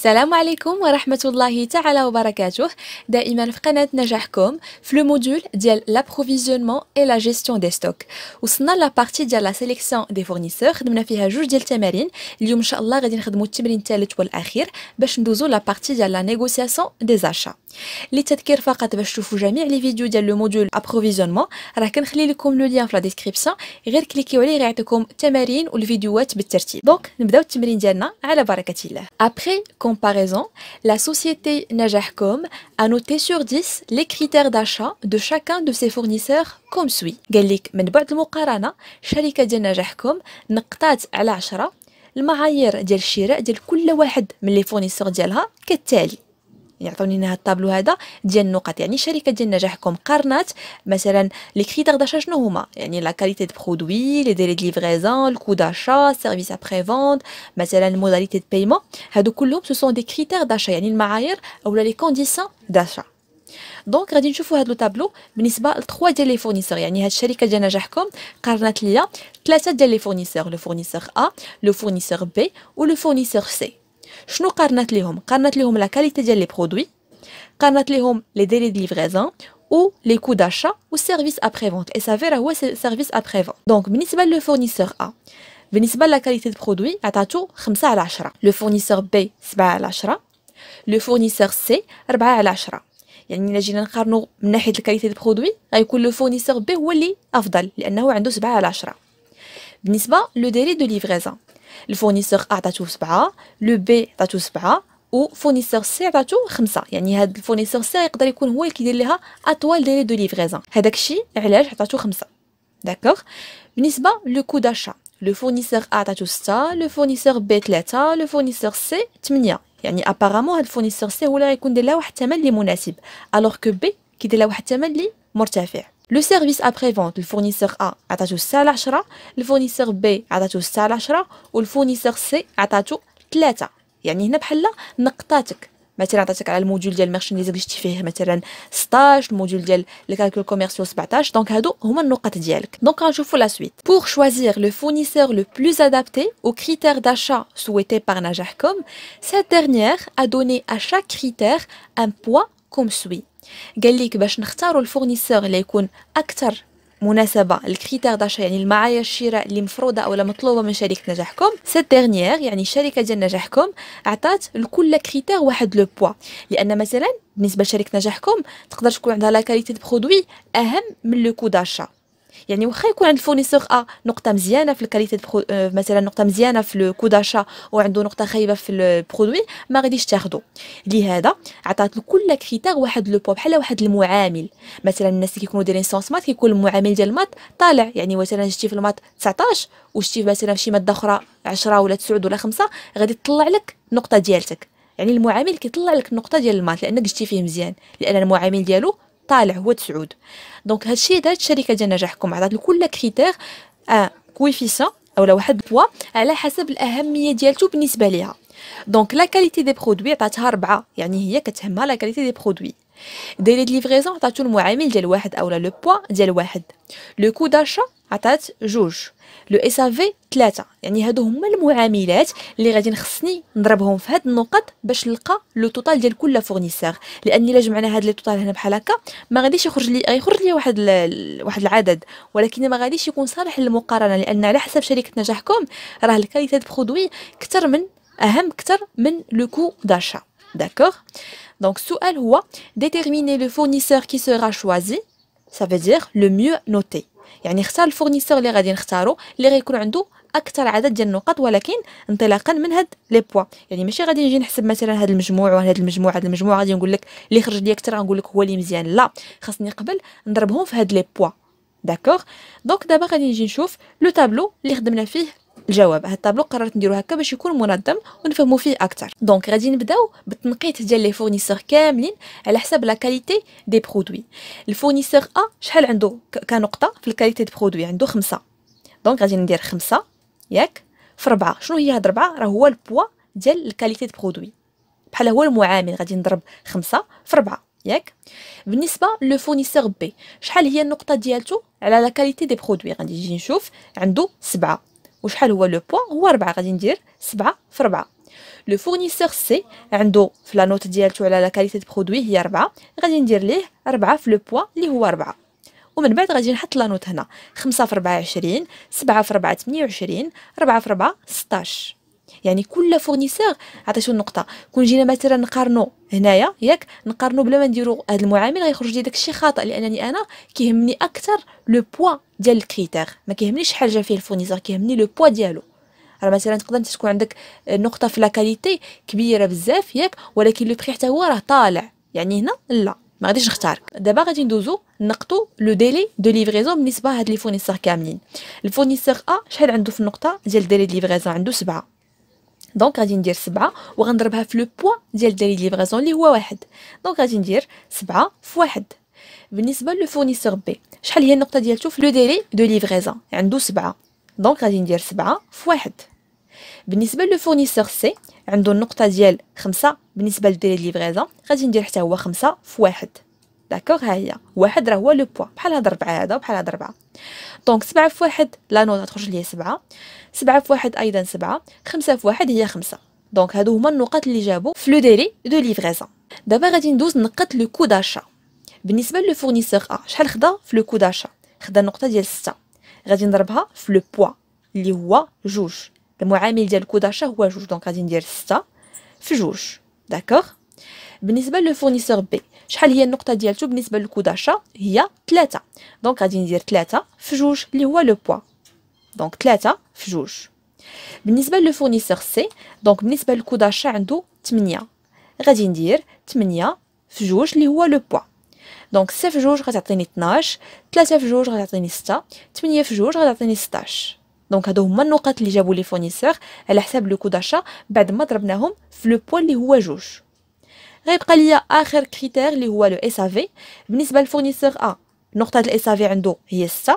السلام عليكم ورحمة الله تعالى وبركاته. دائما في قناة نجاحكم في لو موديول ديال لابروفيزيونمون اي لا جيستيون دي ستوك. وصلنا لا بارتي ديال لا سيليكسيون دي فورنيسور، خدمنا فيها جوج ديال التمارين. اليوم ان شاء الله غادي نخدموا التمرين الثالث والاخير باش ندوزو لا بارتي ديال لا نيغوسياسيون دي زاشا. للتذكير فقط باش تشوفوا جميع لي فيديو ديال لو موديول ابروفيزيونمون راه كنخلي لكم لو لين في لا ديسكريبسيون، غير كليكيو عليه غيعطيكم التمارين والفيديوهات بالترتيب. دونك نبداو التمرين ديالنا على بركة الله. Après comparaison, la société Najahcom a noté sur 10 les critères d'achat de chacun de ses fournisseurs comme suit. قال لك من بعد المقارنة الشركة ديال نجاحكم نقطات على 10 المعايير ديال الشراء ديال كل واحد من لي فورنيسور ديالها كالتالي. يعطوني لنا هاد الطابلو هذا ديال النقط، يعني الشركه ديال نجاحكم قارنات مثلا لي كريتير داشا شنو هما، يعني لا كاليتي دو برودوي، لي ديلي دو ليفريزون، الكو داشا، سيرفيس ابري فوند، مثلا موداليتي دو بايمون. هادو كلهم سو سون دي كريتير داشا، يعني المعايير اولا لي كونديسيون داشا. دونك غادي نشوفوا هاد لو طابلو بالنسبه ل 3 ديال لي فورنيسور، يعني هاد الشركه ديال نجاحكم قارنات ليا 3 ديال لي فورنيسور، لو فورنيسور ا، لو فورنيسور بي و لو فورنيسور سي. شنو قارنات ليهم؟ قارنات ليهم لا كاليتي ديال لي برودوي، قارنات ليهم لي ديلي دو ليفريزون و لي كو داشا و سيرفيس ابري فونت. اي سافي راه هو سيرفيس ابري فونت. دونك بالنسبه لو فورنيسور ا، بالنسبه لا كاليتي دو برودوي عطاتو 5 على 10، لو فورنيسور بي 7 على 10، لو فورنيسور سي 4 على 10. يعني الا جينا نقارنوا من ناحيه الكاليتي دو برودوي غيكون لو فورنيسور بي هو اللي افضل لانه عنده 7 على 10. بالنسبه لو ديلي دو ليفريزون الفورنيسور ا عطاتو 7، لو بي عطاتو 7 و فورنيسور سي عطاتو 5. يعني هاد الفورنيسور سي يقدر يكون هو اللي كيدير ليها اطول ديلي دو ليفريزون، هذاك الشيء علاش عطاتو 5. داكوغ. بالنسبه لو كو داشا لو فورنيسور ا عطاتو 6، لو فورنيسور بي 3، لو فورنيسور سي 8. يعني ابارامون هاد الفورنيسور سي هو اللي غيكون داير لها واحد الثمن اللي مناسب، الوغ كو بي كيدير لها واحد الثمن اللي مرتفع. لو سيرفيس ابري فونت الفورنيسور ا عطاتو 6 على 10، الفورنيسور بي عطاتو 6 على 10 والفورنيسور سي عطاتو 3. يعني هنا بحال نقطاتك، مثلا عطاتك على الموديول ديال المارشانديز اللي شتي فيه مثلا 16، الموديول ديال لي كالكول كوميرسيو 17. دونك هادو هما النقط ديالك. دونك غنشوفوا لا سويت. Pour choisir le fournisseur le plus adapté aux critères d'achat souhaités par Najahcom, cette dernière a donné à chaque critère un poids comme suit. قال لك باش نختاروا الفورنيسور اللي يكون اكثر مناسبه للكريتير داشا، يعني المعايير الشراء اللي مفروضه او مطلوبه من شركه نجاحكم، سيت ديرنيير يعني الشركه ديال نجاحكم عطات لكل كريتير واحد لو بوا. لان مثلا بالنسبه لشركه نجاحكم تقدر تكون عندها لا كاليتي دو برودوي اهم من لو كو داشا. يعني واخا يكون عند الفورنيسور ا نقطه مزيانه في الكاليتي مثلا نقطه مزيانه في لو كو داشا وعنده نقطه خايبه في البرودوي ما غاديش تاخذو. لهذا عطات لكل كريتير واحد لو بوا بحال واحد المعامل. مثلا الناس اللي كيكونوا دايرين سونس مات كيكون المعامل ديال المات طالع، يعني مثلا شتي في المات 19 وشتي مثلا في شي ماده اخرى 10 ولا 9 ولا 5 غادي تطلع لك النقطه ديالتك. يعني المعامل كيطلع لك النقطه ديال المات لانك جبتي فيه مزيان، لان المعامل ديالو طالع هو 9. دونك هادشي دارت الشركه ديال نجاحكم، عطات لكل كريتير ان كويفيسيون اولا واحد بوا على حسب الاهميه ديالته بالنسبه ليها. دونك لا كاليتي دي برودوي عطاتها 4، يعني هي كتهمها لا كاليتي دي برودوي. ديلي دو ليفريزون عطاتو المعامل ديال واحد اولا لو بوا ديال واحد. لو كو داشا عطات 2، لو اس ا في 3. يعني هادو هما المعاملات اللي غادي نخصني نضربهم في هاد النقط باش نلقى لو توتال ديال كل فورنيسور. لان الا جمعنا هاد لي توتال هنا بحال هكا ما غاديش يخرج لي، غيخرج لي واحد العدد، ولكن ما غاديش يكون صالح للمقارنه، لان على حسب شركه نجاحكم راه الكاليتي دو برودوي اهم اكثر من لو كو داشا. داكوغ. دونك السؤال هو déterminer le fournisseur qui sera choisi، ça veut dire le mieux noté. يعني اختار الفورنيسور اللي غادي نختارو اللي غيكون عنده اكثر عدد ديال النقط، ولكن انطلاقا من هاد لي بوا. يعني ماشي غادي نجي نحسب مثلا هاد المجموع وهاد المجموع هاد المجموع غادي نقول لك اللي خرج لي اكثر غنقول لك هو اللي مزيان. لا، خاصني قبل نضربهم في هاد لي بوا. داكوغ. دونك دابا غادي نجي نشوف لو طابلو اللي خدمنا فيه الجواب. هاد الطابلو قررت نديرو هكا باش يكون منظم ونفهموا فيه اكثر. دونك غادي نبداو بالتنقيط ديال لي فورنيسور كاملين على حسب لا كاليتي دي برودوي. الفورنيسور ا شحال عنده كنقطه في الكاليتي دي برودوي؟ عنده 5. دونك غادي ندير 5 ياك في 4. شنو هي هاد 4؟ راه هو البوا ديال الكاليتي دي برودوي، بحال هو المعامل. غادي نضرب 5 في 4 ياك. بالنسبه لو فورنيسور بي شحال هي النقطه ديالته على لا كاليتي دي برودوي؟ غادي نجي نشوف عنده 7. وشحال هو لو بوين؟ هو 4. غادي ندير 7 في 4. لو فورنيسور سي عنده في لا نوت ديالته على لا كاليتي دو برودوي هي 4، غادي ندير ليه 4 في لو بوا اللي هو 4. ومن بعد غادي نحط لا نوت هنا 5 في 4 20، 7 في 4 28، 4 في 4 16. يعني كل فورنيسور عطيتو النقطه. كون جينا مثلا نقارنوا هنايا ياك نقارنوا بلا ما نديروا هذا المعامل غيخرج لي داكشي خاطئ، لانني انا كيهمني اكثر لو بوا ديال الكريتير، ما كيهمنيش شحال جا فيه الفورنيسور، كيهمني لو بوا ديالو. راه مثلا تقدر انت تكون عندك نقطه في لا كاليتي كبيره بزاف ياك، ولكن لو بري حتى هو راه طالع، يعني هنا لا ما غاديش نختارك. دابا غادي ندوزو نقطو لو ديلي دو ليفريزون بالنسبه لهاد لي فورنيسور كاملين. الفورنيسور شحال عنده في النقطه ديال ديلي دو ليفريزون؟ عنده 7. دونك غادي ندير 7 وغنضربها في لو بوا ديال ديلي دو ليفريزون اللي هو 1. دونك غادي ندير 7 في 1. بالنسبه لو فورنيسور بي شحال هي النقطه ديالته في لو ديلي دو ليفريزون؟ عنده 7. دونك غادي ندير 7 في 1. بالنسبه لو فورنيسور سي عنده النقطه ديال 5 بالنسبه للديلي دو ليفريزون، غادي ندير حتى هو 5 في 1. داكوغ، ها هي 1 راه هو لو بوا، بحال هاد 4 هذا وبحال هاد 4. دونك 7 في 1 لا نوت غتخرج ليا 7، 7 في 1 ايضا 7، 5 في 1 هي 5. دونك هادو هما النقط اللي جابوا في لو ديلي دو ليفريزون. دابا غادي ندوز نقط لو كو داشا. بالنسبه لو فورنيسور شحال خدا في لو كو داشا؟ خدا النقطه ديال 6. غادي نضربها في لو بوا اللي هو 2. المعامل ديال الكو داشا هو 2، دونك غادي ندير 6 في 2. داكوغ. بالنسبه لو فورنيسور بي شحال هي النقطه ديالته بالنسبه للكو داشا؟ هي 3. دونك غادي ندير 3 في 2 اللي هو لو بوا، دونك 3 في 2. بالنسبه لو فورنيسور سي دونك بالنسبه للكو داشا عنده 8، غادي ندير 8 في 2 اللي هو لو بوا. دونك 6 في 2 غتعطيني 12، 3 في 2 غتعطيني 6، 8 في 2 غتعطيني 16. دونك هادو هما النقط اللي جابوا لي فورنيسور على حساب لو كو داشا بعد ما ضربناهم في لو بوا اللي هو 2. غيبقى ليا اخر كريتير اللي هو لو اس افي. بالنسبه للفورنيسور نقطه الاس افي عنده هي 6،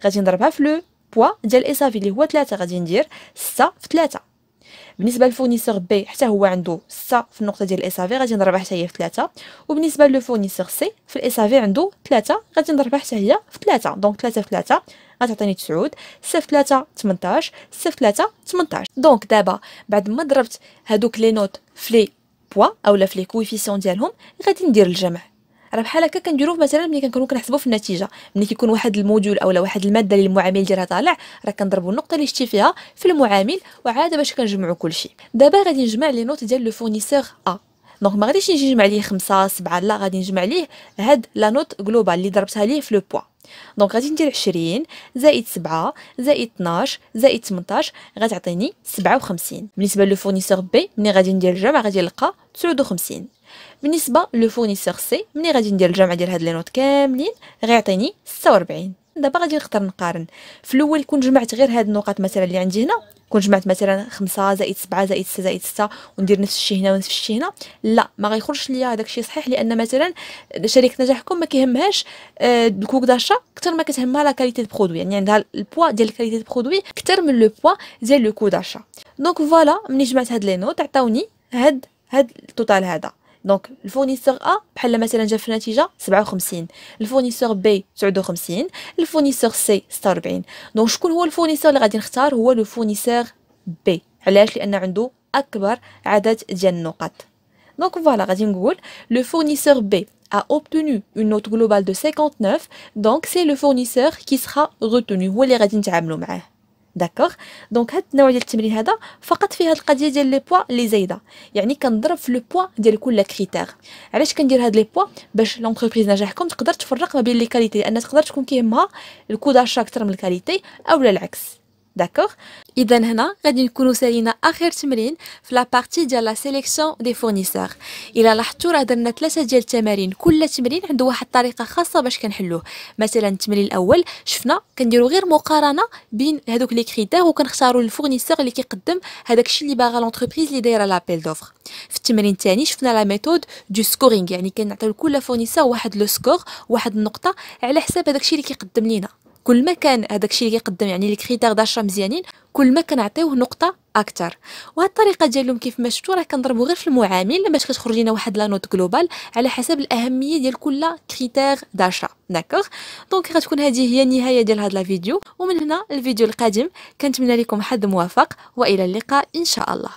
غادي نضربها في لو بوا ديال الاس افي اللي هو 3، غادي ندير 6 في 3. بالنسبه للفورنيسور بي حتى هو عنده 6 في النقطه ديال الاس افي، غادي نضربها حتى هي في 3. وبالنسبه للفورنيسور سي في الاس افي عنده 3، غادي نضربها حتى هي في 3. دونك 3 في 3 غتعطيني 9، 6 في 3 18، 6 في 3 18. دونك دابا بعد ما ضربت هادوك لي نوت في لي بوا اولا في لي كويفيسيون ديالهم، غادي ندير الجمع. راه بحال هكا كنديروه مثلا ملي كنكونوا كنحسبوا في النتيجه، ملي كيكون واحد الموديول اولا واحد الماده اللي المعامل ديالها طالع، راه كنضربوا النقطه اللي شتي فيها في المعامل وعاد باش كنجمعوا كلشي. دابا غادي نجمع لي نوت ديال لو فورنيسور دونك ما غاديش نجي نجمع ليه 5 7، لا غادي نجمع ليه هاد لا نوت جلوبال اللي ضربتها ليه في لو بوا. دونك غادي ندير 20 زائد 7 زائد 12 زائد 18 غتعطيني 57. بالنسبه لو فورنيسور بي ملي غادي ندير الجمع غادي نلقى 59. بالنسبه لو فورنيسور سي ملي غادي ندير الجمع ديال هاد لي نوت كاملين غيعطيني 46. دابا غادي نقدر نقارن. في الاول كون جمعت غير هاد النقط مثلا اللي عندي هنا، كون جمعت مثلا 5 زائد 7 زائد 6 زائد 6 وندير نفس الشيء هنا ونفس الشيء هنا، لا ما غيخرجش ليا هذاك الشيء صحيح، لان مثلا شركه نجاحكم ما كيهمهاش الكوك داشا اكثر ما كتهمها لا كاليتي دو برودوي، يعني عندها البوا ديال الكاليتي دو برودوي اكثر من لو بوا ديال لو كو داشا. دونك فوالا ملي جمعت هاد لي نوت عطاوني هاد التوتال هذا. دونك الفورنيسور بحال مثلا جا في النتيجه 57، الفورنيسور بي 59، الفورنيسور سي 46. دونك شكون هو الفورنيسور اللي غادي نختار؟ هو لو فورنيسور بي. علاش؟ لان عنده اكبر عدد ديال النقط. دونك فوالا غادي نقول لو فورنيسور بي a obtenu une note globale de 59, donc c'est le fournisseur qui sera retenu، هو اللي غادي نتعاملوا معاه. داكوغ. دونك هاد النوع ديال التمرين هذا فقط فيه هاد القضيه ديال لي بوا اللي زايده، يعني كنضرب في لو بوا ديال كل كريتير. علاش كندير هاد لي بوا؟ باش لونتربريز نجاحكم تقدر تفرق ما بين لي كاليتي، لان تقدر تكون كيهمها الكو داشا اكثر من الكاليتي اولا العكس. داكوغ. اذا هنا غادي نكونوا سالينا اخر تمرين في لا بارتي ديال لا سيليكسيون دي فورنيسور. الا لاحظتوا راه درنا 3 ديال التمارين، كل تمرين عنده واحد الطريقه خاصه باش كنحلوه. مثلا التمرين الاول شفنا كنديروا غير مقارنه بين هذوك لي كريتير وكنختاروا الفورنيسور اللي كيقدم هذاك الشيء اللي باغا لونتربريز اللي دايره لابيل دوفر. في التمرين الثاني شفنا لا ميثود دو سكورينغ، يعني كنعطيو لكل فورنيسور واحد لو سكور، واحد النقطه على حساب هذاك الشيء اللي كيقدم لينا. كل ما كان هذاك الشيء اللي كيقدم يعني لي كريتير داشا مزيانين، كل ما كنعطيوه نقطه اكثر. وهاد الطريقه ديالهم كيف ما شفتوا راه كنضربوا غير في المعامل باش كتخرج لنا واحد لا نوت جلوبال على حسب الاهميه ديال كل كريتير داشا. داكوغ. دونك غتكون هذه هي النهايه ديال هذا الفيديو، ومن هنا الفيديو القادم كنتمنى لكم حظ موفق والى اللقاء ان شاء الله.